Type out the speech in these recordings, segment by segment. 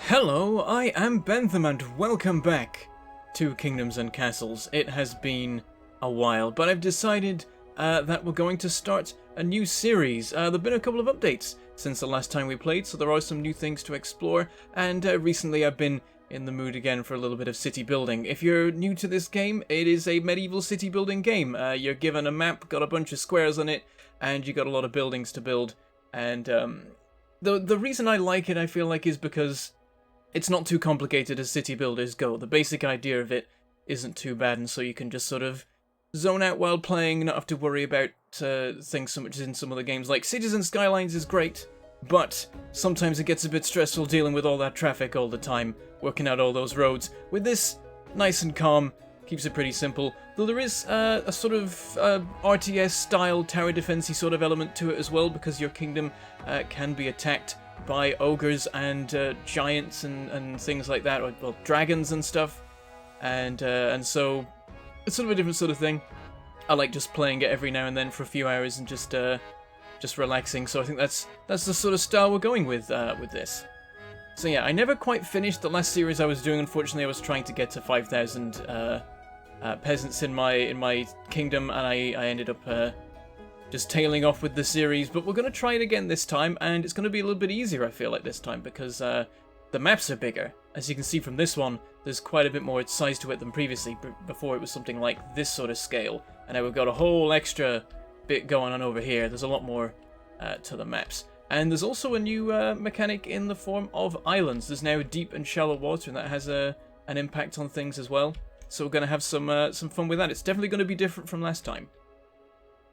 Hello, I am Bentham and welcome back to Kingdoms and Castles. It has been a while, but I've decided that we're going to start a new series. There have been a couple of updates since the last time we played, so there are some new things to explore, and recently I've been in the mood again for a little bit of city building. If you're new to this game, it is a medieval city building game. You're given a map, got a bunch of squares on it, and you got a lot of buildings to build, and the reason I like it, I feel like, is because it's not too complicated as city builders go. The basic idea of it isn't too bad, and so you can just sort of zone out while playing, not have to worry about things so much as in some other games. Like Cities and Skylines is great, but sometimes it gets a bit stressful dealing with all that traffic all the time, working out all those roads. With this, nice and calm, keeps it pretty simple, though there is a sort of RTS-style tower defense-y sort of element to it as well, because your kingdom can be attacked by ogres and giants and things like that, or well, dragons and stuff, and so it's sort of a different sort of thing. I like just playing it every now and then for a few hours and just relaxing. So I think that's the sort of style we're going with this. So yeah, I never quite finished the last series I was doing. Unfortunately, I was trying to get to 5,000 peasants in my kingdom, and I ended up just tailing off with the series, but we're going to try it again this time, and it's going to be a little bit easier, I feel like, this time, because the maps are bigger. As you can see from this one, there's quite a bit more size to it than previously. Before it was something like this sort of scale, and now we've got a whole extra bit going on over here. There's a lot more to the maps. And there's also a new mechanic in the form of islands. There's now deep and shallow water, and that has an impact on things as well. So we're going to have some fun with that. It's definitely going to be different from last time,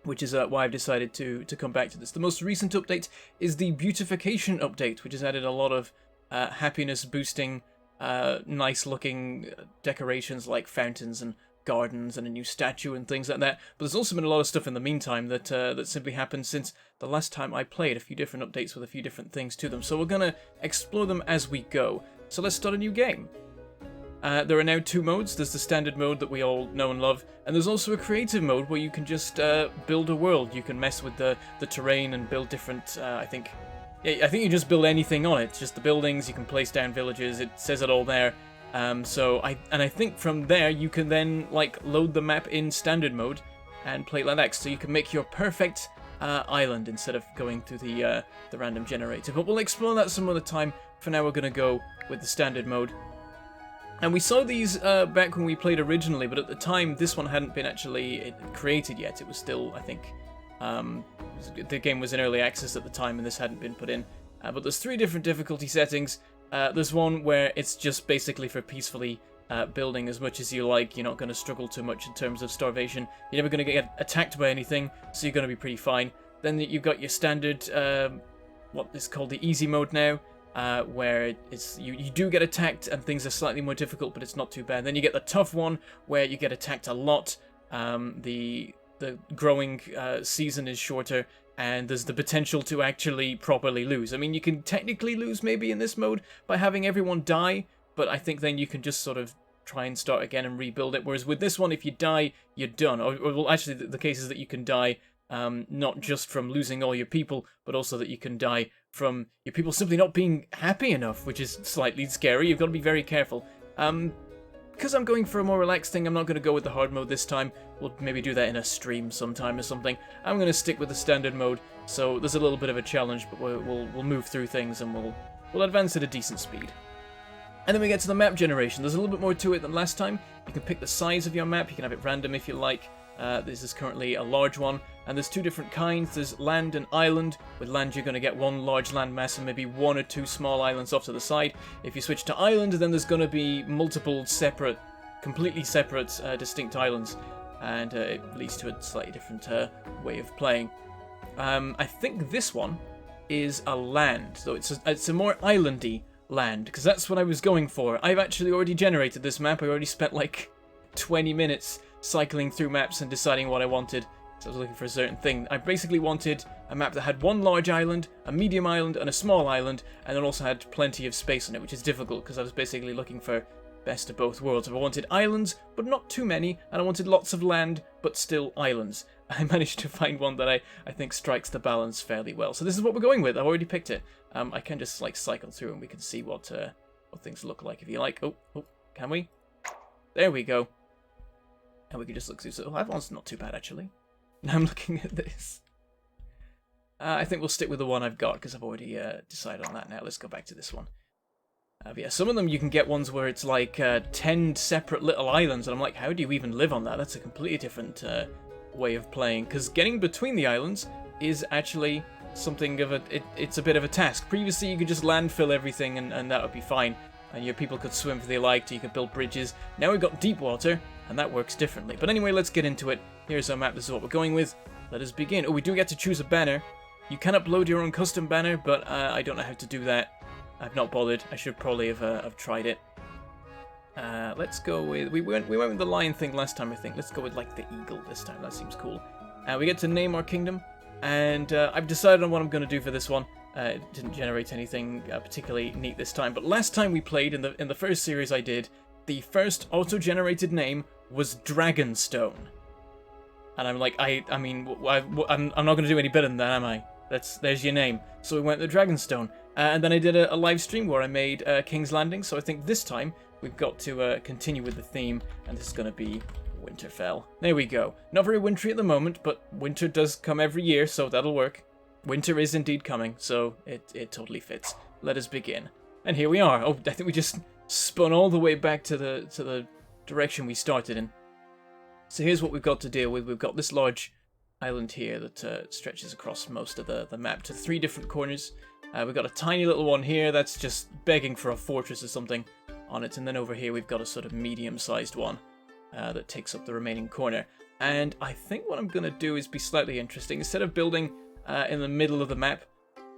which is why I've decided to come back to this. The most recent update is the Beautification update, which has added a lot of happiness-boosting, nice-looking decorations like fountains and gardens and a new statue and things like that. But there's also been a lot of stuff in the meantime that simply happened since the last time I played. A few different updates with a few different things to them. So we're going to explore them as we go. So let's start a new game. There are now two modes. There's the standard mode that we all know and love, and there's also a creative mode where you can just build a world. You can mess with the terrain and build different, I think you just build anything on it. It's just the buildings, you can place down villages, it says it all there. I think from there you can then like load the map in standard mode and play it like that, so you can make your perfect island instead of going through the random generator. But we'll explore that some other time. For now we're going to go with the standard mode. And we saw these back when we played originally, but at the time this one hadn't been actually created yet. It was still, I think, the game was in early access at the time and this hadn't been put in. But there's three different difficulty settings. There's one where it's just basically for peacefully building as much as you like. You're not going to struggle too much in terms of starvation. You're never going to get attacked by anything, so you're going to be pretty fine. Then you've got your standard, what is called the easy mode now, where it's you do get attacked and things are slightly more difficult, but it's not too bad. Then you get the tough one where you get attacked a lot. The growing season is shorter, and there's the potential to actually properly lose. I mean, you can technically lose maybe in this mode by having everyone die, but I think then you can just sort of try and start again and rebuild it. Whereas with this one, if you die, you're done. Or well, actually, the case is that you can die not just from losing all your people, but also that you can die from your people simply not being happy enough, which is slightly scary. You've got to be very careful. Because I'm going for a more relaxed thing, I'm not going to go with the hard mode this time. We'll maybe do that in a stream sometime or something. I'm going to stick with the standard mode, so there's a little bit of a challenge, but we'll move through things and we'll advance at a decent speed. And then we get to the map generation. There's a little bit more to it than last time. You can pick the size of your map. You can have it random if you like. This is currently a large one, and there's two different kinds. There's land and island. With land, you're going to get one large landmass and maybe one or two small islands off to the side. If you switch to island, then there's going to be multiple separate, completely separate, distinct islands, and it leads to a slightly different way of playing. I think this one is a land, so it's a more islandy land, because that's what I was going for. I've actually already generated this map. I already spent like 20 minutes cycling through maps and deciding what I wanted. So I was looking for a certain thing. I basically wanted a map that had one large island, a medium island, and a small island, and then also had plenty of space on it, which is difficult because I was basically looking for best of both worlds. I wanted islands, but not too many, and I wanted lots of land, but still islands. I managed to find one that I think strikes the balance fairly well. So this is what we're going with. I've already picked it. I can just like cycle through and we can see what what things look like if you like. Oh, can we? There we go. And we can just look through. So that one's not too bad, actually. Now I'm looking at this. I think we'll stick with the one I've got, because I've already decided on that now. Let's go back to this one. But yeah, some of them you can get ones where it's like 10 separate little islands, and I'm like, how do you even live on that? That's a completely different way of playing, because getting between the islands is actually something of it's a bit of a task. Previously, you could just landfill everything, and that would be fine. And your people could swim if they liked, you could build bridges. Now we've got deep water, and that works differently. But anyway, let's get into it. Here's our map, this is what we're going with. Let us begin. Oh, we do get to choose a banner. You can upload your own custom banner, but I don't know how to do that. I've not bothered. I should probably have tried it. Let's go with... We went with the lion thing last time, I think. Let's go with, like, the eagle this time. That seems cool. We get to name our kingdom, and I've decided on what I'm going to do for this one. It didn't generate anything particularly neat this time, but last time we played, in the first series I did, the first auto-generated name was Dragonstone. And I'm like, I mean, I'm not going to do any better than that, am I? There's your name. So we went to Dragonstone. And then I did a live stream where I made King's Landing. So I think this time we've got to continue with the theme. And this is going to be Winterfell. There we go. Not very wintry at the moment, but winter does come every year, so that'll work. Winter is indeed coming, so it totally fits. Let us begin. And here we are. Oh, I think we just spun all the way back to the direction we started in. So here's what we've got to deal with. We've got this large island here that stretches across most of the map to 3 different corners. We've got a tiny little one here that's just begging for a fortress or something on it. And then over here we've got a sort of medium-sized one that takes up the remaining corner. And I think what I'm going to do is be slightly interesting. Instead of building in the middle of the map,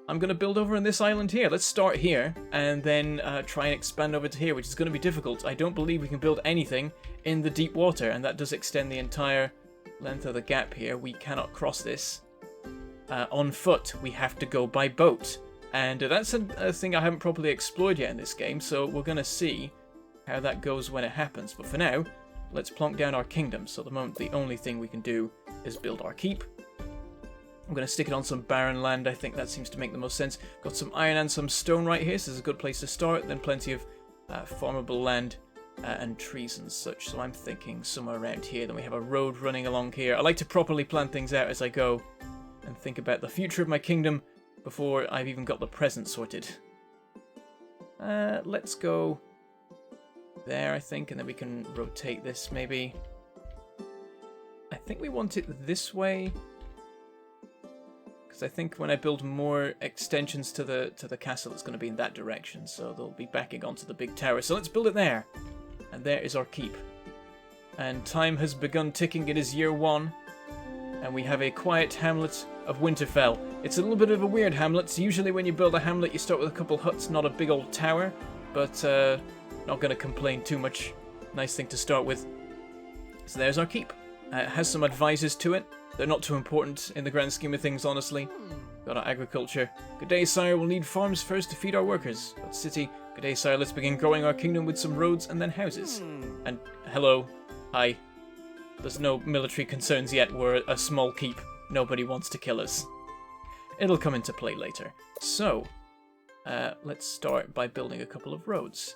I'm going to build over in this island here. Let's start here and then try and expand over to here, which is going to be difficult. I don't believe we can build anything in the deep water, and that does extend the entire length of the gap here. We cannot cross this on foot. We have to go by boat. And that's a thing I haven't properly explored yet in this game, so we're going to see how that goes when it happens. But for now, let's plonk down our kingdom. So at the moment, the only thing we can do is build our keep. I'm going to stick it on some barren land. I think that seems to make the most sense. Got some iron and some stone right here, so this is a good place to start. Then plenty of farmable land and trees and such. So I'm thinking somewhere around here. Then we have a road running along here. I like to properly plan things out as I go and think about the future of my kingdom before I've even got the present sorted. Let's go there, I think, and then we can rotate this maybe. I think we want it this way, because I think when I build more extensions to the castle, it's going to be in that direction, so they'll be backing onto the big tower. So let's build it there, and there is our keep. And time has begun ticking. It is year 1, and we have a quiet hamlet of Winterfell. It's a little bit of a weird hamlet. So usually when you build a hamlet, you start with a couple huts, not a big old tower, but not going to complain too much. Nice thing to start with. So there's our keep. It has some advisors to it. They're not too important in the grand scheme of things, honestly. Got our agriculture. Good day, sire. We'll need farms first to feed our workers. Got city. Good day, sire. Let's begin growing our kingdom with some roads and then houses. And hello. Hi. There's no military concerns yet. We're a small keep. Nobody wants to kill us. It'll come into play later. So, let's start by building a couple of roads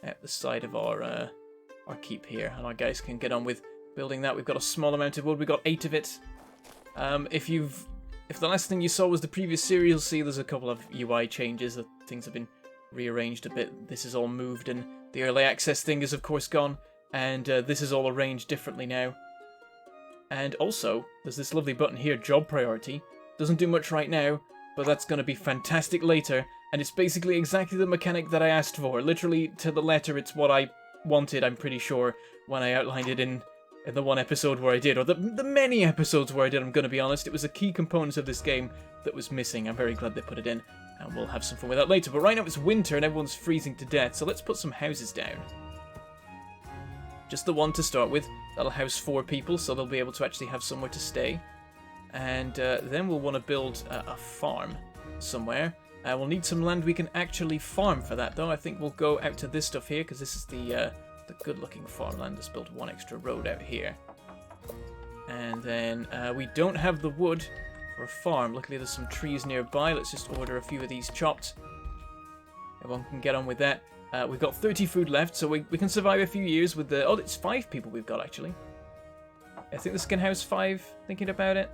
at the side of our keep here. And our guys can get on with building that. We've got a small amount of wood. We've got 8 of it. If the last thing you saw was the previous series, you'll see there's a couple of UI changes. Things have been rearranged a bit. This is all moved, and the early access thing is of course gone. And this is all arranged differently now. And also, there's this lovely button here, job priority. Doesn't do much right now, but that's going to be fantastic later. And it's basically exactly the mechanic that I asked for. Literally to the letter, it's what I wanted, I'm pretty sure, when I outlined it in the one episode where I did, or the many episodes where I did, I'm going to be honest. It was a key component of this game that was missing. I'm very glad they put it in, and we'll have some fun with that later. But right now it's winter and everyone's freezing to death, so let's put some houses down. Just the one to start with. That'll house 4 people, so they'll be able to actually have somewhere to stay. And then we'll want to build a farm somewhere. We'll need some land we can actually farm for that, though. I think we'll go out to this stuff here, because this is the good-looking farmland. Let's build 1 extra road out here. And then we don't have the wood for a farm. Luckily, there's some trees nearby. Let's just order a few of these chopped. Everyone can get on with that. We've got 30 food left, so we can survive a few years with the... Oh, it's 5 people we've got, actually. I think this can house 5, thinking about it.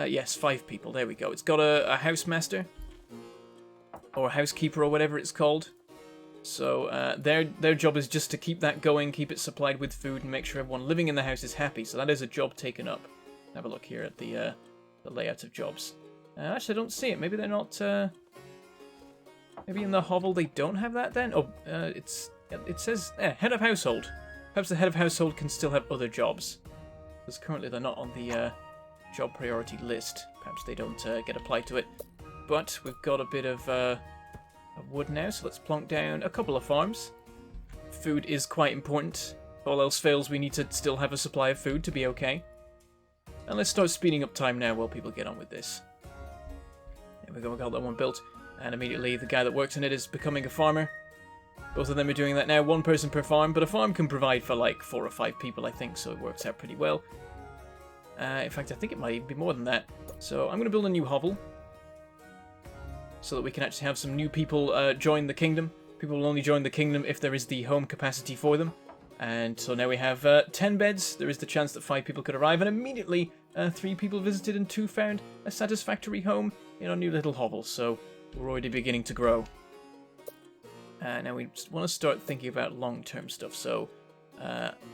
Yes, 5 people. There we go. It's got a housemaster. Or a housekeeper, or whatever it's called. So their job is just to keep that going, keep it supplied with food, and make sure everyone living in the house is happy. So that is a job taken up. Have a look here at the layout of jobs. Actually, I don't see it. Maybe they're not... Maybe in the hovel they don't have that then? Oh, it says head of household. Perhaps the head of household can still have other jobs. Because currently they're not on the job priority list. Perhaps they don't get applied to it. But we've got a bit of wood now, so let's plonk down a couple of farms. Food is quite important. If all else fails, we need to still have a supply of food to be okay. And let's start speeding up time now while people get on with this. There we go, we got that one built. And immediately the guy that works in it is becoming a farmer. Both of them are doing that now, 1 person per farm, but a farm can provide for like 4 or 5 people, I think, so it works out pretty well. In fact, I think it might even be more than that. So I'm going to build a new hovel, so that we can actually have some new people join the kingdom. People will only join the kingdom if there is the home capacity for them. And so now we have 10 beds. There is the chance that 5 people could arrive, and immediately 3 people visited and 2 found a satisfactory home in our new little hovel. So we're already beginning to grow. Now we want to start thinking about long-term stuff. So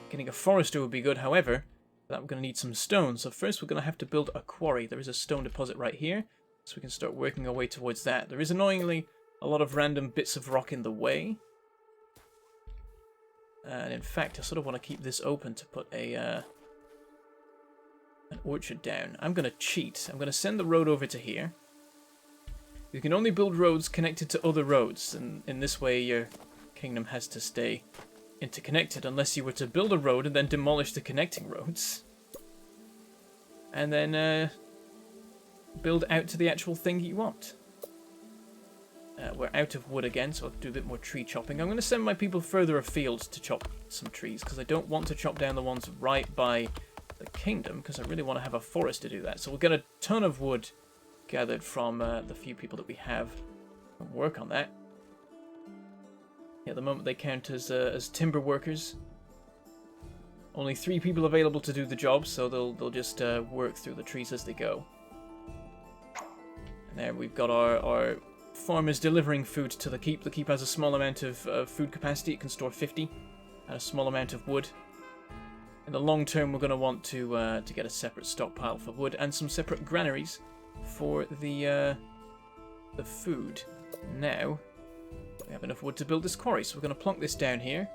getting a forester would be good. However, for that we're going to need some stone. So first we're going to have to build a quarry. There is a stone deposit right here. So we can start working our way towards that. There is annoyingly a lot of random bits of rock in the way. And in fact, I sort of want to keep this open to put an orchard down. I'm going to cheat. I'm going to send the road over to here. You can only build roads connected to other roads. And in this way, your kingdom has to stay interconnected. Unless you were to build a road and then demolish the connecting roads. And then... build out to the actual thing you want. We're out of wood again, so I'll do a bit more tree chopping. I'm going to send my people further afield to chop some trees, because I don't want to chop down the ones right by the kingdom, because I really want to have a forest to do that. So we'll get a ton of wood gathered from the few people that we have and work on that. Yeah, at the moment they count as timber workers. Only 3 people available to do the job, so they'll just work through the trees as they go. And there we've got our farmers delivering food to the keep. The keep has a small amount of food capacity. It can store 50 and a small amount of wood. In the long term, we're going to want to get a separate stockpile for wood and some separate granaries for the food. Now, we have enough wood to build this quarry, so we're going to plonk this down here.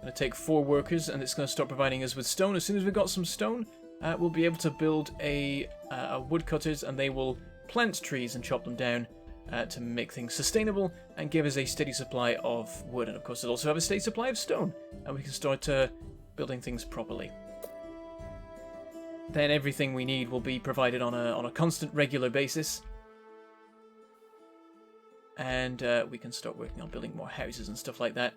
Going to take 4 workers, and it's going to start providing us with stone. As soon as we've got some stone, we'll be able to build a woodcutters, and they will plant trees and chop them down to make things sustainable and give us a steady supply of wood. And of course, it'll also have a steady supply of stone, and we can start building things properly. Then everything we need will be provided on a constant, regular basis, and we can start working on building more houses and stuff like that.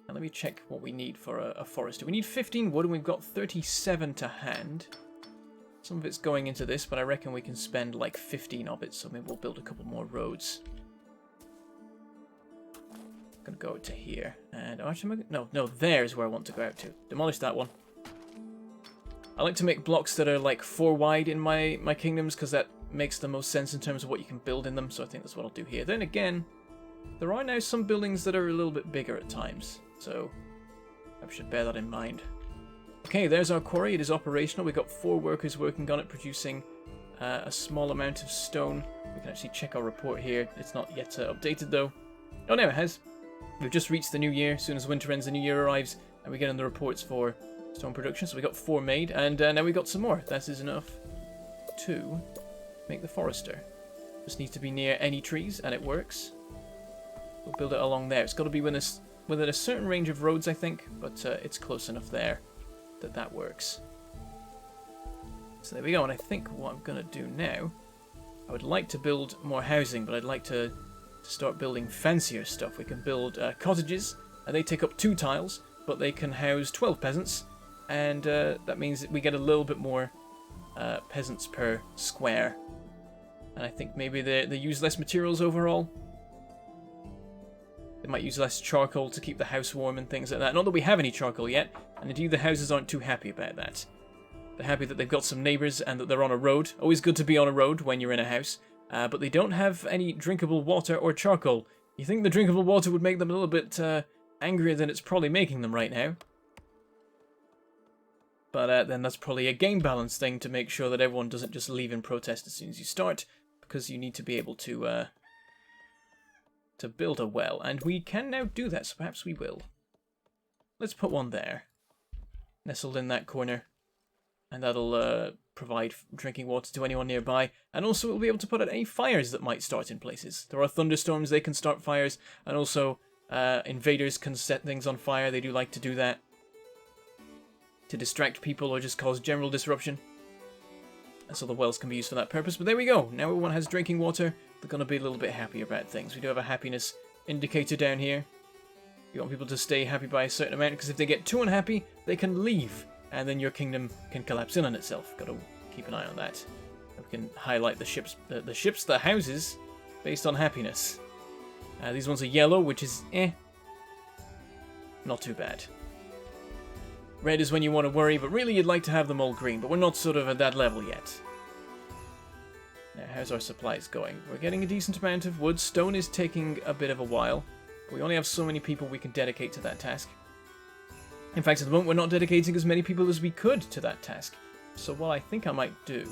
And let me check what we need for a forester. We need 15 wood, and we've got 37 to hand. Some of it's going into this, but I reckon we can spend like 15 of it, so maybe we'll build a couple more roads. I'm gonna go out to here, and actually, no, there's where I want to go out to. Demolish that one. I like to make blocks that are like 4 wide in my kingdoms, because that makes the most sense in terms of what you can build in them, so I think that's what I'll do here. Then again, there are now some buildings that are a little bit bigger at times, so I should bear that in mind. Okay, there's our quarry. It is operational. We've got 4 workers working on it, producing a small amount of stone. We can actually check our report here. It's not yet updated, though. Oh, no, it has. We've just reached the new year. As soon as winter ends, the new year arrives, and we get in the reports for stone production. So we got 4 made, and now we got some more. That is enough to make the forester. Just needs to be near any trees, and it works. We'll build it along there. It's got to be within a certain range of roads, I think, but it's close enough there that works. So there we go, and I think what I'm going to do now, I would like to build more housing, but I'd like to start building fancier stuff. We can build cottages, and they take up 2 tiles, but they can house 12 peasants, and that means that we get a little bit more peasants per square. And I think maybe they use less materials overall. They might use less charcoal to keep the house warm and things like that. Not that we have any charcoal yet, and indeed the houses aren't too happy about that. They're happy that they've got some neighbours and that they're on a road. Always good to be on a road when you're in a house. But they don't have any drinkable water or charcoal. You think the drinkable water would make them a little bit angrier than it's probably making them right now. But then that's probably a game balance thing to make sure that everyone doesn't just leave in protest as soon as you start, because you need to be able to build a well, and we can now do that, so perhaps we will. Let's put one there, nestled in that corner, and that'll provide drinking water to anyone nearby, and also we'll be able to put out any fires that might start in places. There are thunderstorms, they can start fires, and also invaders can set things on fire. They do like to do that to distract people or just cause general disruption. And so the wells can be used for that purpose. But there we go. Now everyone has drinking water. They're going to be a little bit happier about things. We do have a happiness indicator down here. You want people to stay happy by a certain amount, because if they get too unhappy, they can leave. And then your kingdom can collapse in on itself. Got to keep an eye on that. And we can highlight the houses, based on happiness. These ones are yellow, which is not too bad. Red is when you want to worry, but really you'd like to have them all green, but we're not sort of at that level yet. Now, how's our supplies going? We're getting a decent amount of wood. Stone is taking a bit of a while. But we only have so many people we can dedicate to that task. In fact, at the moment, we're not dedicating as many people as we could to that task. So what I think I might do...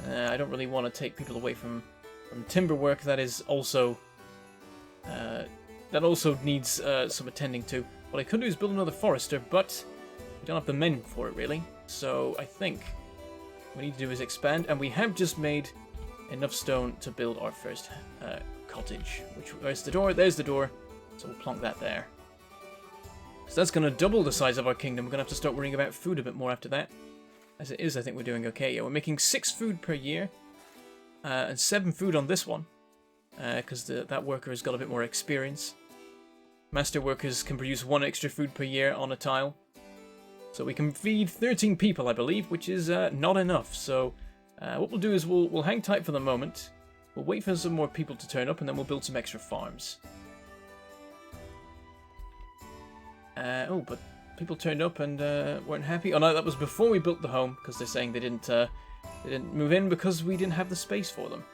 I don't really want to take people away from timber work. That is also... that also needs some attending to. What I could do is build another forester, but we don't have the men for it, really. So I think what we need to do is expand, and we have just made enough stone to build our first cottage. Where's the door? There's the door. So we'll plonk that there. So that's going to double the size of our kingdom. We're going to have to start worrying about food a bit more after that. As it is, I think we're doing okay. Yeah, we're making 6 food per year, and 7 food on this one, because that worker has got a bit more experience. Master workers can produce 1 extra food per year on a tile. So we can feed 13 people, I believe, which is not enough. So what we'll do is we'll hang tight for the moment. We'll wait for some more people to turn up, and then we'll build some extra farms. Oh, but people turned up and weren't happy. Oh no, that was before we built the home, because they're saying they didn't move in because we didn't have the space for them.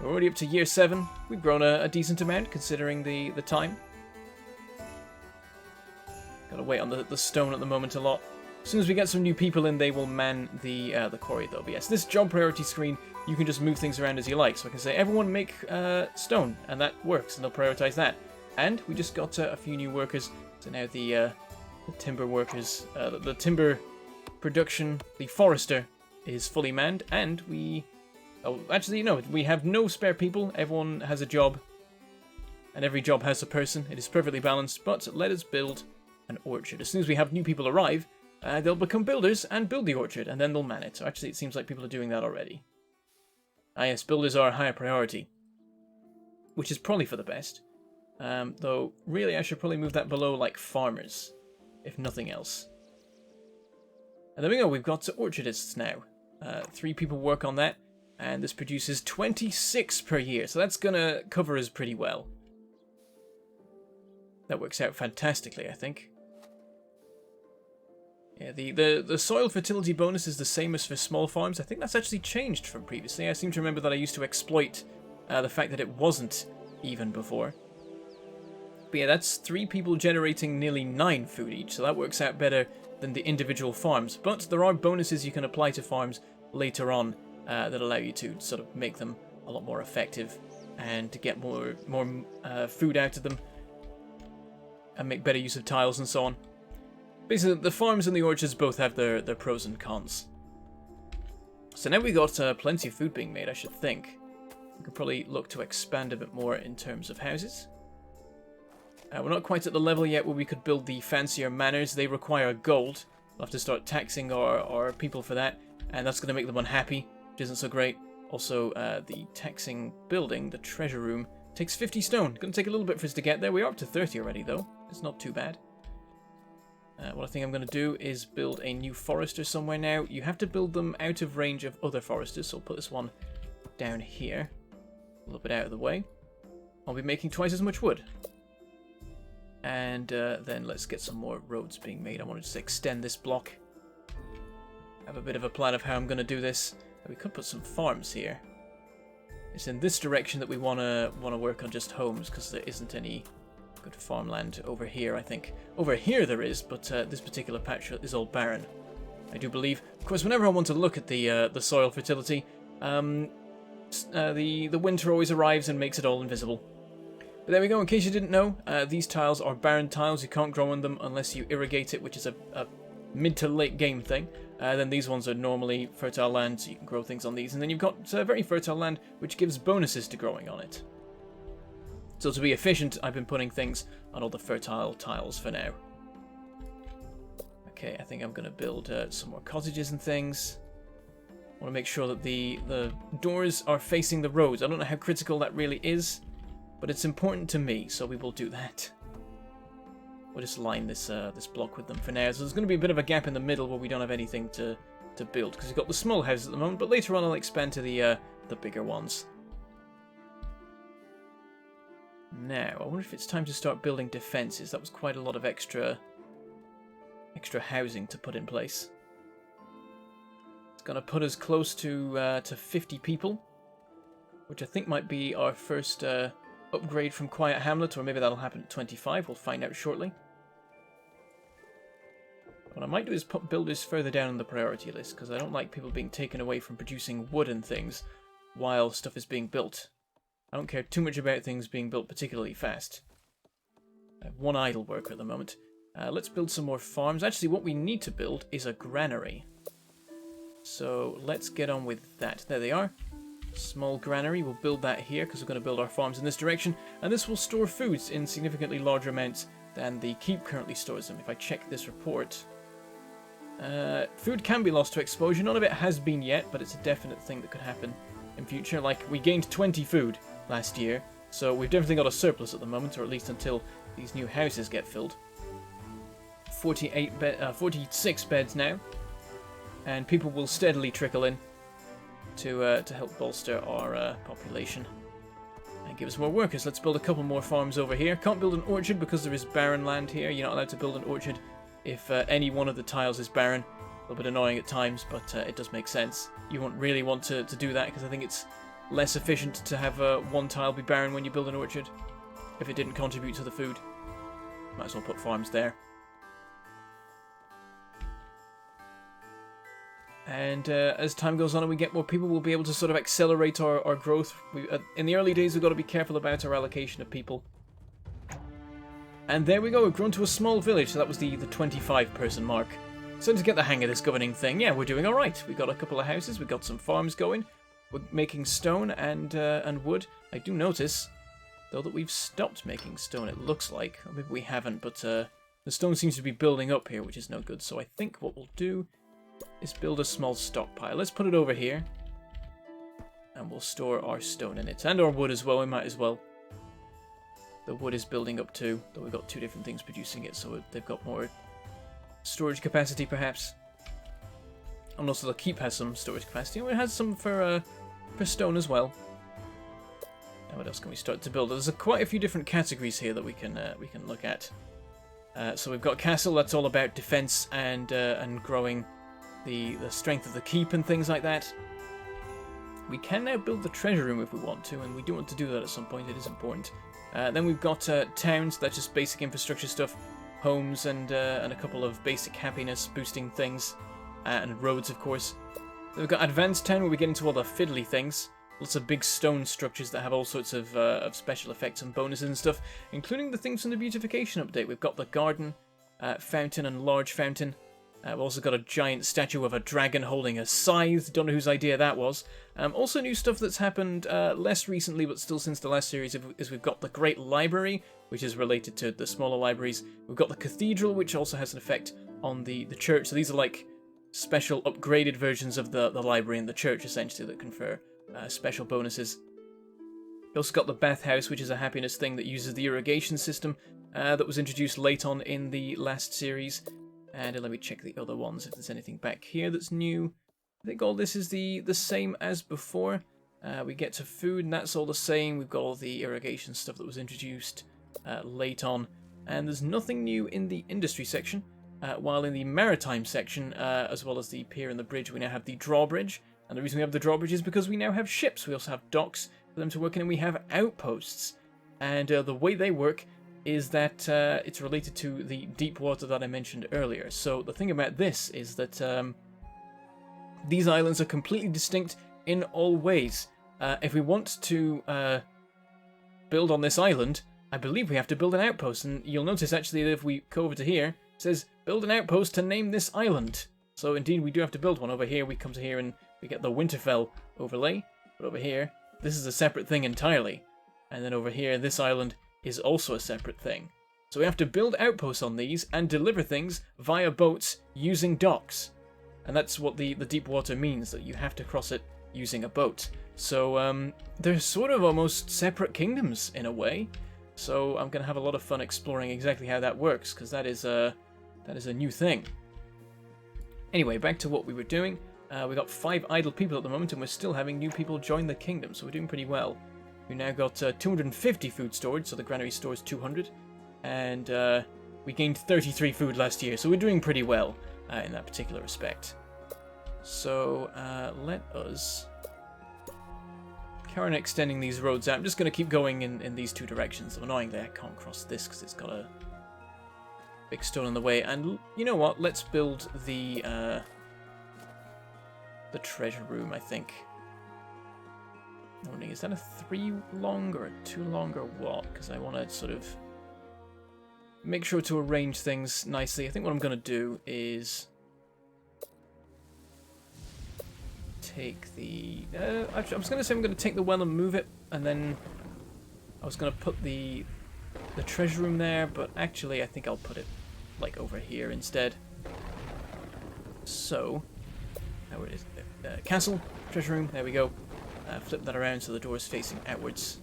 We're already up to year 7. We've grown a decent amount considering the time. Gotta wait on the stone at the moment a lot. As soon as we get some new people in, they will man the quarry though. But yes, this job priority screen, you can just move things around as you like. So I can say, everyone make stone, and that works, and they'll prioritize that. And we just got a few new workers. So now the timber workers, the timber production, the forester is fully manned, and we... Oh, actually, no, we have no spare people. Everyone has a job, and every job has a person. It is perfectly balanced, but let us build an orchard. As soon as we have new people arrive, they'll become builders and build the orchard, and then they'll man it. So actually, it seems like people are doing that already. Ah yes, builders are a higher priority, which is probably for the best. Though, really, I should probably move that below, like, farmers, if nothing else. And there we go, we've got orchardists now. 3 people work on that. And this produces 26 per year, so that's going to cover us pretty well. That works out fantastically, I think. Yeah, the soil fertility bonus is the same as for small farms. I think that's actually changed from previously. I seem to remember that I used to exploit the fact that it wasn't even before. But yeah, that's 3 people generating nearly 9 food each, so that works out better than the individual farms. But there are bonuses you can apply to farms later on that allow you to sort of make them a lot more effective and to get more food out of them and make better use of tiles and so on. Basically, the farms and the orchards both have their pros and cons. So now we got plenty of food being made, I should think. We could probably look to expand a bit more in terms of houses. We're not quite at the level yet where we could build the fancier manors. They require gold. We'll have to start taxing our people for that, and that's going to make them unhappy, which isn't so great. Also, the taxing building, the treasure room, takes 50 stone. Going to take a little bit for us to get there. We are up to 30 already, though. It's not too bad. What I think I'm going to do is build a new forester somewhere now. You have to build them out of range of other foresters, so I'll put this one down here, a little bit out of the way. I'll be making twice as much wood. And then let's get some more roads being made. I want to just extend this block. I have a bit of a plan of how I'm going to do this. We could put some farms here. It's in this direction that we want to work on just homes, because there isn't any good farmland over here, I think. Over here there is, but this particular patch is all barren, I do believe. Of course, whenever I want to look at the soil fertility, the winter always arrives and makes it all invisible. But there we go. In case you didn't know, these tiles are barren tiles. You can't grow on them unless you irrigate it, which is a mid to late game thing. Then these ones are normally fertile land, so you can grow things on these. And then you've got very fertile land, which gives bonuses to growing on it. So to be efficient, I've been putting things on all the fertile tiles for now. Okay, I think I'm going to build some more cottages and things. I want to make sure that the doors are facing the roads. I don't know how critical that really is, but it's important to me, so we will do that. We'll just line this this block with them for now. So there's going to be a bit of a gap in the middle where we don't have anything to build, because we've got the small houses at the moment, but later on I'll expand to the bigger ones. Now, I wonder if it's time to start building defences. That was quite a lot of extra housing to put in place. It's going to put us close to 50 people, which I think might be our first upgrade from Quiet Hamlet, or maybe that'll happen at 25. We'll find out shortly. What I might do is put builders further down on the priority list, because I don't like people being taken away from producing wood and things while stuff is being built. I don't care too much about things being built particularly fast. I have one idle worker at the moment. Let's build some more farms. Actually, what we need to build is a granary. So let's get on with that. There they are. Small granary. We'll build that here because we're going to build our farms in this direction. And this will store foods in significantly larger amounts than the keep currently stores them. If I check this report, food can be lost to exposure. None of it has been yet, but it's a definite thing that could happen in future. Like, we gained 20 food last year, so we've definitely got a surplus at the moment, or at least until these new houses get filled. 46 beds now, and people will steadily trickle in to help bolster our population and give us more workers. Let's build a couple more farms over here. Can't build an orchard because there is barren land here. You're not allowed to build an orchard if any one of the tiles is barren. A little bit annoying at times, but it does make sense. You won't really want to do that, because I think it's less efficient to have one tile be barren when you build an orchard if it didn't contribute to the food. Might as well put farms there. And as time goes on and we get more people, we'll be able to sort of accelerate our growth. In the early days, we've got to be careful about our allocation of people. And there we go, we've grown to a small village, so that was the 25-person mark. So to get the hang of this governing thing, yeah, we're doing alright. We got a couple of houses, we got some farms going. We're making stone and wood. I do notice, though, that we've stopped making stone, it looks like. Or maybe we haven't, but the stone seems to be building up here, which is no good. So I think what we'll do is build a small stockpile. Let's put it over here. And we'll store our stone in it. And our wood as well, we might as well. The wood is building up too, though we've got two different things producing it, so they've got more storage capacity, perhaps. And also the keep has some storage capacity. It has some for stone as well. Now what else can we start to build? There's quite a few different categories here that we can look at. So we've got castle. That's all about defense and growing the strength of the keep and things like that. We can now build the treasure room if we want to, and we do want to do that at some point. It is important. Then we've got towns. That's just basic infrastructure stuff. Homes and a couple of basic happiness boosting things. And roads, of course. Then we've got Advanced Town, where we get into all the fiddly things. Lots of big stone structures that have all sorts of special effects and bonuses and stuff, including the things from the Beautification update. We've got the garden, fountain and large fountain. We've also got a giant statue of a dragon holding a scythe. Don't know whose idea that was. Also new stuff that's happened less recently, but still since the last series, is we've got the Great Library, which is related to the smaller libraries. We've got the Cathedral, which also has an effect on the church. So these are like special upgraded versions of the library and the church, essentially, that confer special bonuses. We also got the bathhouse, which is a happiness thing that uses the irrigation system that was introduced late on in the last series. And let me check the other ones if there's anything back here that's new. I think all this is the same as before. we get to food, and that's all the same. We've got all the irrigation stuff that was introduced late on. And there's nothing new in the industry section. While in the maritime section, as well as the pier and the bridge, we now have the drawbridge. And the reason we have the drawbridge is because we now have ships. We also have docks for them to work in, and we have outposts. And the way they work is that it's related to the deep water that I mentioned earlier. So the thing about this is that these islands are completely distinct in all ways. If we want to build on this island, I believe we have to build an outpost. And you'll notice actually that if we go over to here, it says build an outpost to name this island. So indeed we do have to build one. Over here we come to here and we get the Winterfell overlay. But over here, this is a separate thing entirely. And then over here, this island is also a separate thing. So we have to build outposts on these and deliver things via boats using docks. And that's what the deep water means, that you have to cross it using a boat. So they're sort of almost separate kingdoms in a way. So I'm going to have a lot of fun exploring exactly how that works, because that is a new thing. Anyway, back to what we were doing. We got 5 idle people at the moment, and we're still having new people join the kingdom, so we're doing pretty well. We now got 250 food storage, so the Granary stores 200, and we gained 33 food last year, so we're doing pretty well in that particular respect. So let us carry on extending these roads out. I'm just going to keep going in these 2 directions. Annoyingly, I can't cross this because it's got a big stone in the way. And you know what? Let's build the treasure room, I think. I'm wondering, is that a 3 long or a 2 long or what? Because I want to sort of make sure to arrange things nicely. I think what I'm going to do is take the... actually, I was going to say I'm going to take the well and move it, and then I was going to put the treasure room there, but actually I think I'll put it like over here instead. So, now it is castle, treasure room, there we go. Flip that around so the door is facing outwards.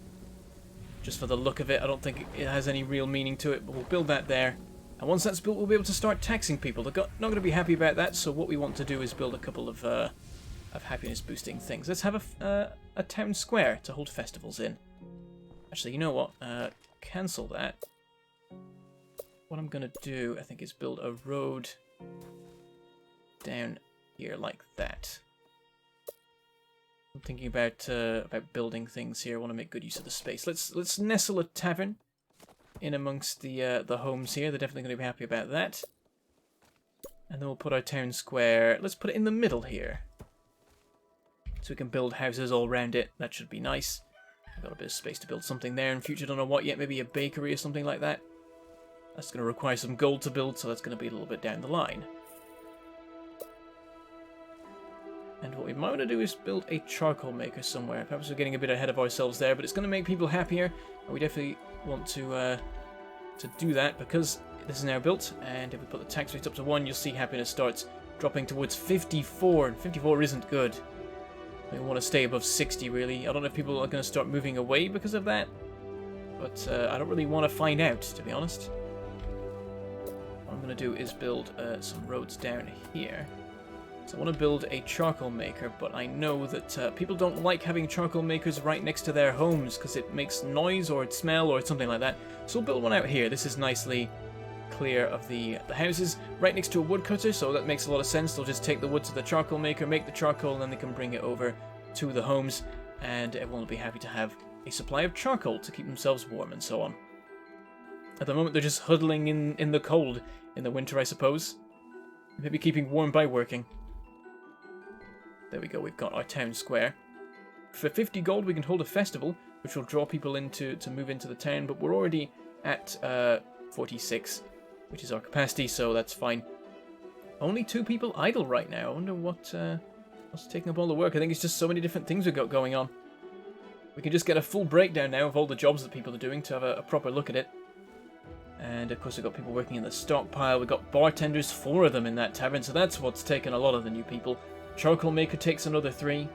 Just for the look of it, I don't think it has any real meaning to it, but we'll build that there. And once that's built, we'll be able to start taxing people. They're not going to be happy about that, so what we want to do is build a couple of happiness-boosting things. Let's have a town square to hold festivals in. Actually, you know what? Cancel that. What I'm going to do, I think, is build a road down here like that. I'm thinking about building things here. I want to make good use of the space. Let's nestle a tavern in amongst the homes here. They're definitely going to be happy about that. And then we'll put our town square. Let's put it in the middle here, so we can build houses all around it. That should be nice. I've got a bit of space to build something there in future. Don't know what yet. Maybe a bakery or something like that. That's going to require some gold to build, so that's going to be a little bit down the line. And what we might want to do is build a charcoal maker somewhere. Perhaps we're getting a bit ahead of ourselves there, but it's going to make people happier. And we definitely want to do that because this is now built. And if we put the tax rate up to 1, you'll see happiness starts dropping towards 54. And 54 isn't good. We want to stay above 60, really. I don't know if people are going to start moving away because of that. But I don't really want to find out, to be honest. What I'm going to do is build some roads down here. So I want to build a charcoal maker, but I know that people don't like having charcoal makers right next to their homes because it makes noise or it smell or something like that. So we'll build one out here. This is nicely clear of the houses, right next to a woodcutter, so that makes a lot of sense. They'll just take the wood to the charcoal maker, make the charcoal, and then they can bring it over to the homes, and everyone will be happy to have a supply of charcoal to keep themselves warm and so on. At the moment, they're just huddling in the cold in the winter, I suppose. Maybe keeping warm by working. There we go, we've got our town square. For 50 gold, we can hold a festival, which will draw people in to move into the town, but we're already at 46, which is our capacity, so that's fine. Only 2 people idle right now. I wonder what's taking up all the work. I think it's just so many different things we've got going on. We can just get a full breakdown now of all the jobs that people are doing to have a proper look at it. And of course we've got people working in the stockpile. We've got bartenders, 4 of them in that tavern, so that's what's taken a lot of the new people. Charcoal maker takes another 3.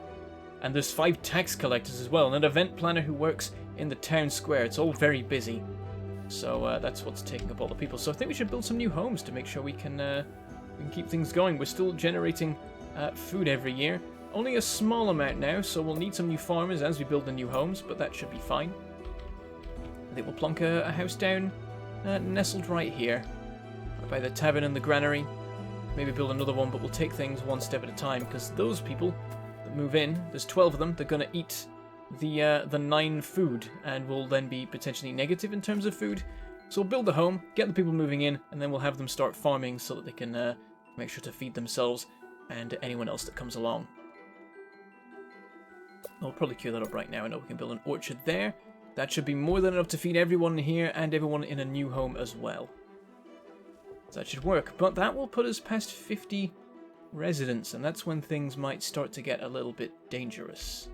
And there's 5 tax collectors as well, and an event planner who works in the town square. It's all very busy. So that's what's taking up all the people. So I think we should build some new homes to make sure we can keep things going. We're still generating food every year. Only a small amount now, so we'll need some new farmers as we build the new homes, but that should be fine. They will plonk a house down, nestled right here, by the tavern and the granary. Maybe build another one, but we'll take things one step at a time, because those people that move in, there's 12 of them, they're going to eat the 9 food, and will then be potentially negative in terms of food. So we'll build the home, get the people moving in, and then we'll have them start farming so that they can make sure to feed themselves and anyone else that comes along. I'll probably cure that up right now. I know we can build an orchard there. That should be more than enough to feed everyone here and everyone in a new home as well. So that should work. But that will put us past 50 residents, and that's when things might start to get a little bit dangerous.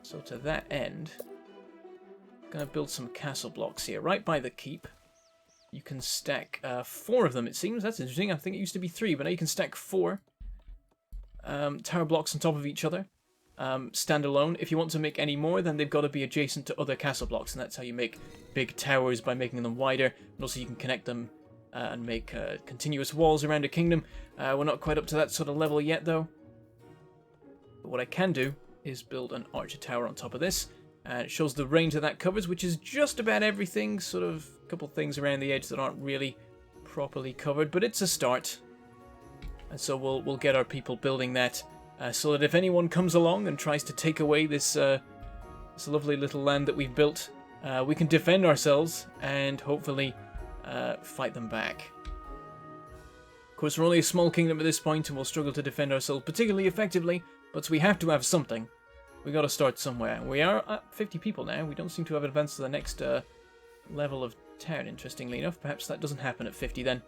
So to that end, I'm going to build some castle blocks here, right by the keep. You can stack 4 of them, it seems. That's interesting. I think it used to be 3, but now you can stack 4 tower blocks on top of each other. Standalone. If you want to make any more, then they've got to be adjacent to other castle blocks, and that's how you make big towers, by making them wider. And also you can connect them and make continuous walls around a kingdom. We're not quite up to that sort of level yet, though. But what I can do is build an archer tower on top of this, and it shows the range that that covers, which is just about everything. Sort of a couple things around the edge that aren't really properly covered, but it's a start. And so we'll get our people building that. So that if anyone comes along and tries to take away this lovely little land that we've built, we can defend ourselves and hopefully fight them back. Of course, we're only a small kingdom at this point, and we'll struggle to defend ourselves particularly effectively, but we have to have something. We got to start somewhere. We are at 50 people now. We don't seem to have advanced to the next level of town, interestingly enough. Perhaps that doesn't happen at 50 then.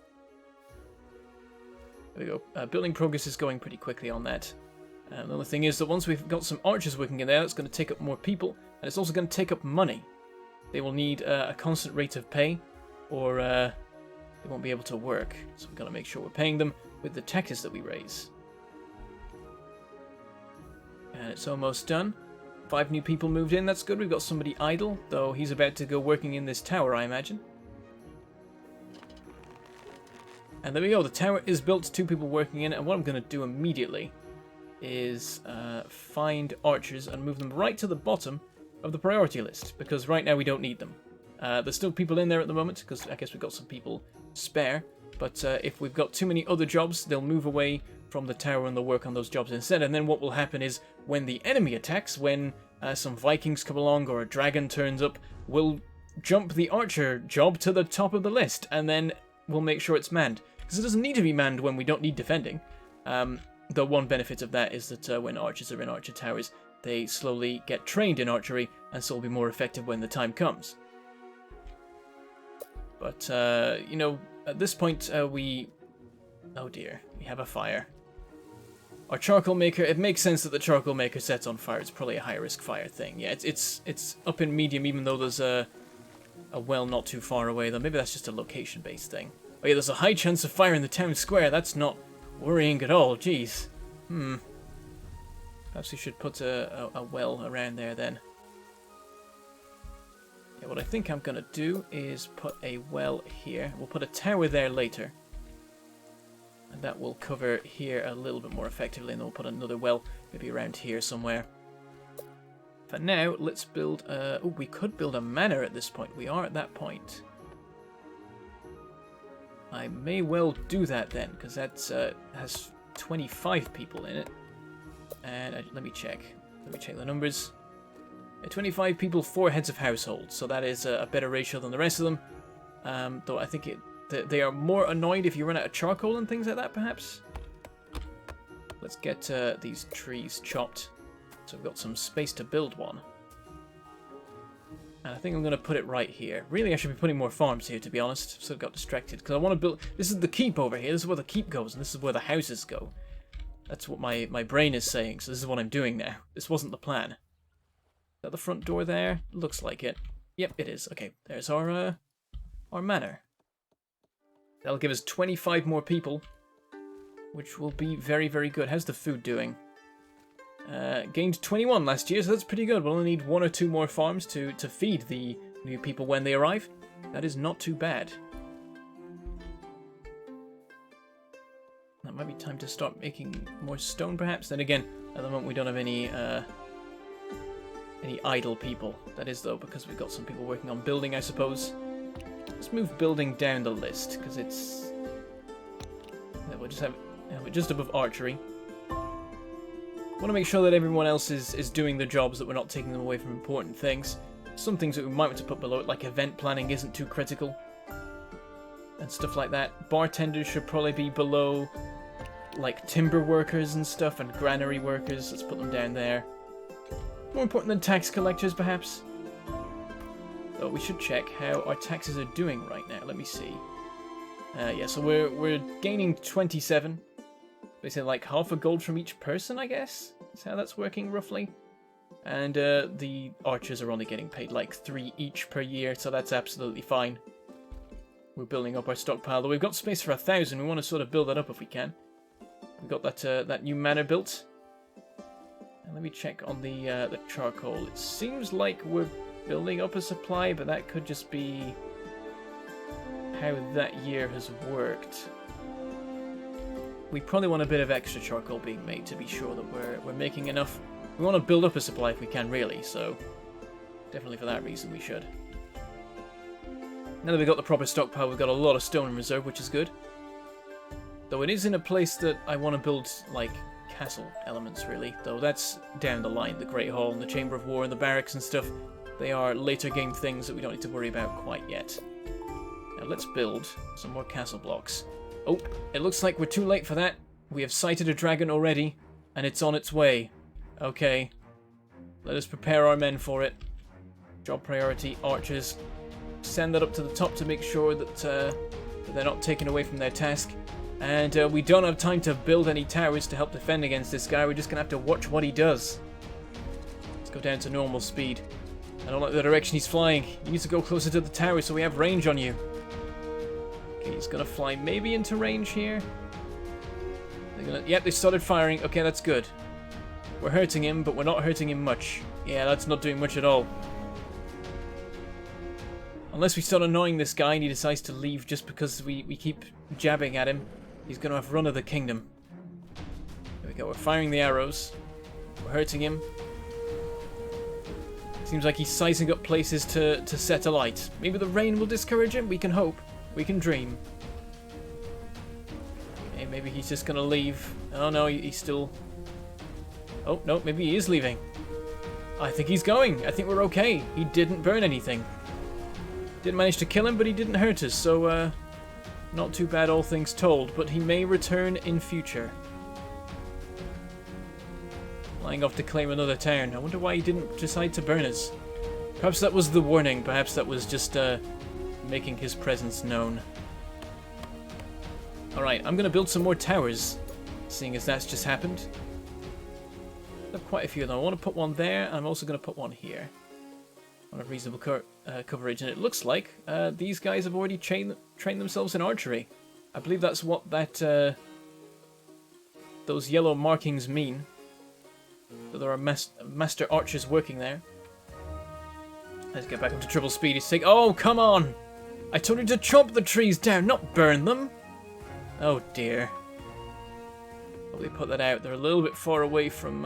There we go. Building progress is going pretty quickly on that. The only thing is that once we've got some archers working in there, it's going to take up more people, and it's also going to take up money. They will need a constant rate of pay, or they won't be able to work. So we've got to make sure we're paying them with the taxes that we raise. And it's almost done. 5 new people moved in, that's good. We've got somebody idle, though he's about to go working in this tower, I imagine. And there we go, the tower is built, 2 people working in it, and what I'm going to do immediately is find archers and move them right to the bottom of the priority list, because right now we don't need them. There's still people in there at the moment, because I guess we've got some people spare, but if we've got too many other jobs, they'll move away from the tower and they'll work on those jobs instead. And then what will happen is, when the enemy attacks, when some Vikings come along or a dragon turns up, we'll jump the archer job to the top of the list, and then we'll make sure it's manned, because it doesn't need to be manned when we don't need defending. The one benefit of that is that when archers are in archer towers, they slowly get trained in archery, and so will be more effective when the time comes. But, you know, at this point, we... Oh dear, we have a fire. Our charcoal maker, it makes sense that the charcoal maker sets on fire. It's probably a high-risk fire thing. Yeah, it's up in medium, even though there's a well not too far away, though. Maybe that's just a location-based thing. Oh yeah, there's a high chance of fire in the town square. That's not worrying at all, jeez. Perhaps we should put a well around there then. Yeah, what I think I'm gonna do is put a well here. We'll put a tower there later. And that will cover here a little bit more effectively, and then we'll put another well maybe around here somewhere. For now, let's build oh, we could build a manor at this point. We are at that point. I may well do that then, because that has 25 people in it. And let me check. Let me check the numbers. 25 people, 4 heads of household. So that is a better ratio than the rest of them. Though I think they are more annoyed if you run out of charcoal and things like that, perhaps. Let's get these trees chopped. So we've got some space to build one. And I think I'm going to put it right here. Really, I should be putting more farms here, to be honest. So I got distracted, because I want to build... This is the keep over here. This is where the keep goes, and this is where the houses go. That's what my brain is saying, so this is what I'm doing now. This wasn't the plan. Is that the front door there? Looks like it. Yep, it is. Okay, there's our manor. That'll give us 25 more people, which will be very, very good. How's the food doing? Gained 21 last year, so that's pretty good. We'll only need 1 or 2 more farms to feed the new people when they arrive. That is not too bad. That might be time to start making more stone, perhaps. Then again, at the moment we don't have any idle people. That is, though, because we've got some people working on building, I suppose. Let's move building down the list, because it's... We'll just have it just above archery. I want to make sure that everyone else is doing their jobs, that we're not taking them away from important things. Some things that we might want to put below it, like event planning, isn't too critical. And stuff like that. Bartenders should probably be below, like, timber workers and stuff, and granary workers. Let's put them down there. More important than tax collectors, perhaps. Though we should check how our taxes are doing right now. Let me see. Yeah, so we're gaining 27. Basically, like, half a gold from each person, I guess? That's how that's working, roughly. And the archers are only getting paid, like, 3 each per year, so that's absolutely fine. We're building up our stockpile, though we've got space for 1,000. We want to sort of build that up if we can. We've got that new manor built. And let me check on the charcoal. It seems like we're building up a supply, but that could just be how that year has worked. We probably want a bit of extra charcoal being made to be sure that we're making enough. We want to build up a supply if we can, really, so definitely for that reason we should. Now that we've got the proper stockpile, we've got a lot of stone in reserve, which is good. Though it is in a place that I want to build, like, castle elements, really. Though that's down the line. The Great Hall and the Chamber of War and the barracks and stuff. They are later game things that we don't need to worry about quite yet. Now let's build some more castle blocks. Oh, it looks like we're too late for that. We have sighted a dragon already, and it's on its way. Okay. Let us prepare our men for it. Job priority, archers. Send that up to the top to make sure that, that they're not taken away from their task. And we don't have time to build any towers to help defend against this guy. We're just going to have to watch what he does. Let's go down to normal speed. I don't like the direction he's flying. He needs to go closer to the tower so we have range on you. Okay, he's going to fly maybe into range here. Yep, they started firing. Okay, that's good. We're hurting him, but we're not hurting him much. Yeah, that's not doing much at all. Unless we start annoying this guy and he decides to leave just because we keep jabbing at him, he's going to have run of the kingdom. There we go, we're firing the arrows. We're hurting him. Seems like he's sizing up places to set alight. Maybe the rain will discourage him? We can hope. We can dream. Okay, maybe he's just going to leave. Oh no, he's still... Oh, no, maybe he is leaving. I think he's going. I think we're okay. He didn't burn anything. Didn't manage to kill him, but he didn't hurt us, so not too bad all things told, but he may return in future. Flying off to claim another town. I wonder why he didn't decide to burn us. Perhaps that was the warning, perhaps that was just making his presence known. Alright, I'm going to build some more towers, seeing as that's just happened. I have quite a few of them. I want to put one there, and I'm also going to put one here. On a reasonable coverage, and it looks like these guys have already trained themselves in archery. I believe that's what that those yellow markings mean. So there are master archers working there. Let's get back up to triple speed. He's saying, "Oh, come on! I told you to chop the trees down, not burn them." Oh dear. Probably put that out. They're a little bit far away from.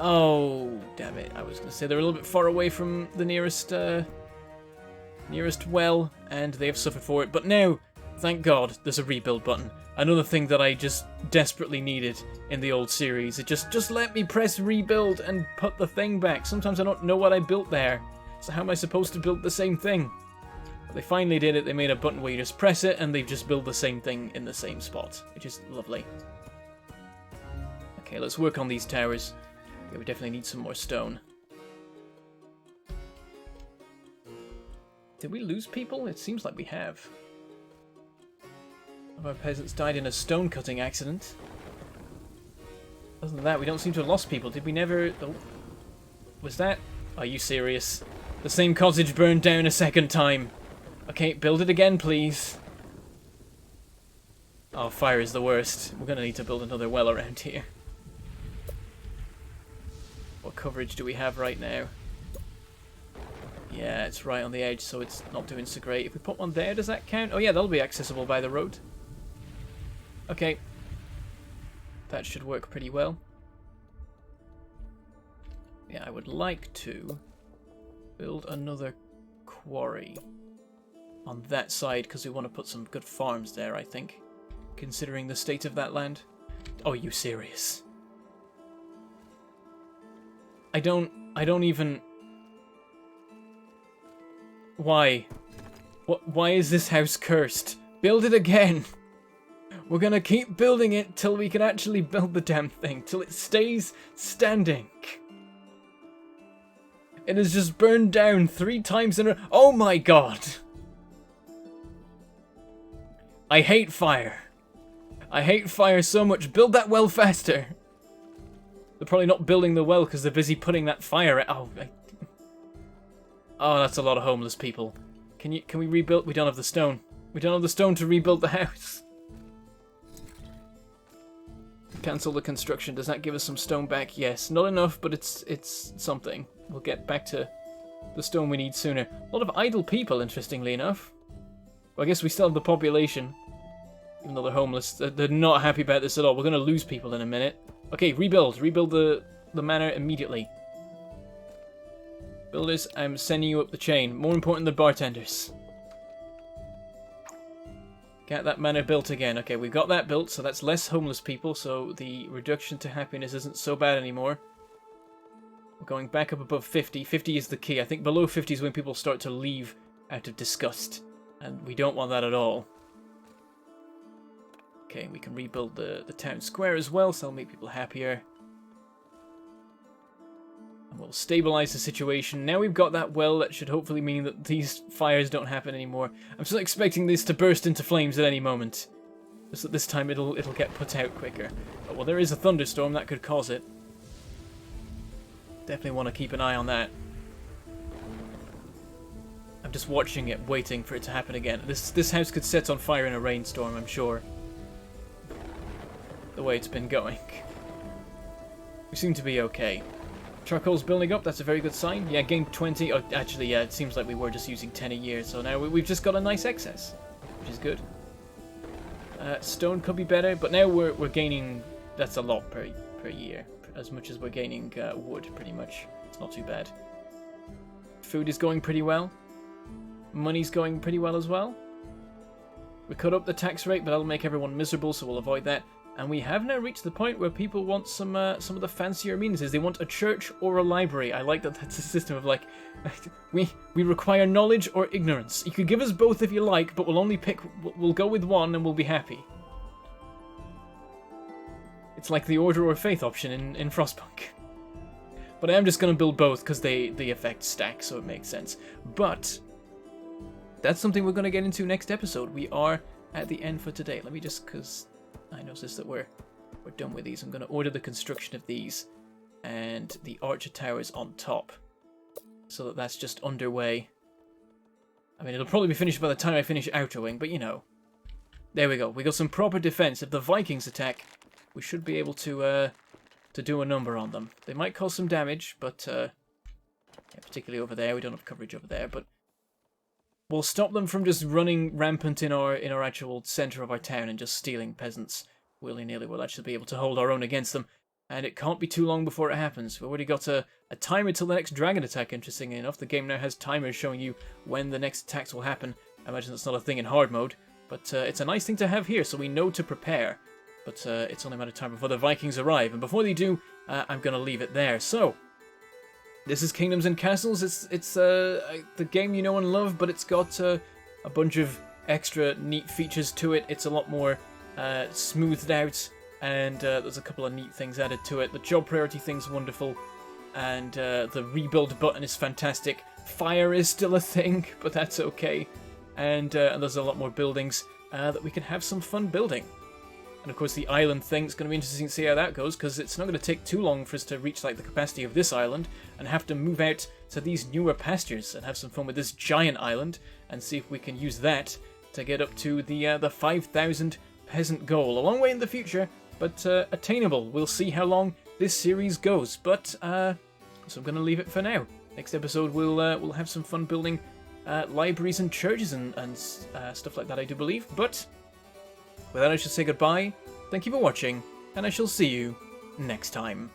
Oh, damn it. I was going to say they're a little bit far away from the nearest well, and they have suffered for it. But now, thank God, there's a rebuild button. Another thing that I just desperately needed in the old series. It just let me press rebuild and put the thing back. Sometimes I don't know what I built there. So how am I supposed to build the same thing? But they finally did it. They made a button where you just press it, and they've just built the same thing in the same spot, which is lovely. Okay, let's work on these towers. Yeah, we definitely need some more stone. Did we lose people? It seems like we have. One of our peasants died in a stone cutting accident. Other than that, we don't seem to have lost people. Did we never... Oh. Was that... Are you serious? The same cottage burned down a second time. Okay, build it again, please. Oh, fire is the worst. We're gonna need to build another well around here. What coverage do we have right now? Yeah, it's right on the edge, so it's not doing so great. If we put one there, does that count? Oh yeah, that'll be accessible by the road. Okay, that should work pretty well. Yeah, I would like to build another quarry on that side, because we want to put some good farms there, I think, considering the state of that land. Oh, are you serious? I don't even... Why? Why is this house cursed? Build it again! We're gonna keep building it till we can actually build the damn thing, till it stays standing. It has just burned down 3 times in a... Oh my god! I hate fire. I hate fire so much. Build that well faster. They're probably not building the well because they're busy putting that fire out. Oh, that's a lot of homeless people. Can we rebuild? We don't have the stone. We don't have the stone to rebuild the house. Cancel the construction. Does that give us some stone back? Yes. Not enough, but it's something. We'll get back to the stone we need sooner. A lot of idle people, interestingly enough. Well, I guess we still have the population. Even though they're homeless. They're not happy about this at all. We're going to lose people in a minute. Okay, rebuild. Rebuild the manor immediately. Builders, I'm sending you up the chain. More important than bartenders. Get that manor built again. Okay, we've got that built, so that's less homeless people, so the reduction to happiness isn't so bad anymore. We're going back up above 50. 50 is the key. I think below 50 is when people start to leave out of disgust, and we don't want that at all. Okay, we can rebuild the town square as well, so that'll make people happier. And we'll stabilize the situation. Now we've got that well, that should hopefully mean that these fires don't happen anymore. I'm still expecting this to burst into flames at any moment. Just that this time it'll get put out quicker. But, well, there is a thunderstorm that could cause it. Definitely want to keep an eye on that. I'm just watching it, waiting for it to happen again. This house could set on fire in a rainstorm, I'm sure. The way it's been going. We seem to be okay. Charcoal's building up, that's a very good sign. Yeah, gained 20. Oh, actually, yeah, it seems like we were just using 10 a year, so now we've just got a nice excess, which is good. Stone could be better, but now we're gaining... That's a lot per year, as much as we're gaining wood, pretty much. It's not too bad. Food is going pretty well. Money's going pretty well as well. We cut up the tax rate, but that'll make everyone miserable, so we'll avoid that. And we have now reached the point where people want some of the fancier amenities. They want a church or a library. I like that that's a system of like, we require knowledge or ignorance. You could give us both if you like, but we'll only pick, we'll go with one and we'll be happy. It's like the order or faith option in Frostpunk. But I am just going to build both because the effects stack, so it makes sense. But that's something we're going to get into next episode. We are at the end for today. Let me just, because I noticed that we're done with these. I'm going to order the construction of these and the archer towers on top, so that that's just underway. I mean, it'll probably be finished by the time I finish outroing, but you know. There we go. We got some proper defense. If the Vikings attack, we should be able to do a number on them. They might cause some damage, but yeah, particularly over there. We don't have coverage over there, but we'll stop them from just running rampant in our actual center of our town and just stealing peasants willy-nilly. We'll actually be able to hold our own against them, and it can't be too long before it happens. We've already got a timer till the next dragon attack, interestingly enough. The game now has timers showing you when the next attacks will happen. I imagine that's not a thing in hard mode, but it's a nice thing to have here, so we know to prepare. But it's only a matter of time before the Vikings arrive, and before they do, I'm going to leave it there. So, this is Kingdoms and Castles. It's the game you know and love, but it's got a bunch of extra neat features to it. It's a lot more smoothed out, and there's a couple of neat things added to it. The job priority thing's wonderful, and the rebuild button is fantastic. Fire is still a thing, but that's okay. And there's a lot more buildings that we can have some fun building. And of course the island thing, it's going to be interesting to see how that goes, because it's not going to take too long for us to reach like the capacity of this island and have to move out to these newer pastures and have some fun with this giant island and see if we can use that to get up to the 5,000 peasant goal. A long way in the future, but attainable. We'll see how long this series goes, but so I'm going to leave it for now. Next episode we'll have some fun building libraries and churches and stuff like that, I do believe. But with that, I should say goodbye. Thank you for watching, and I shall see you next time.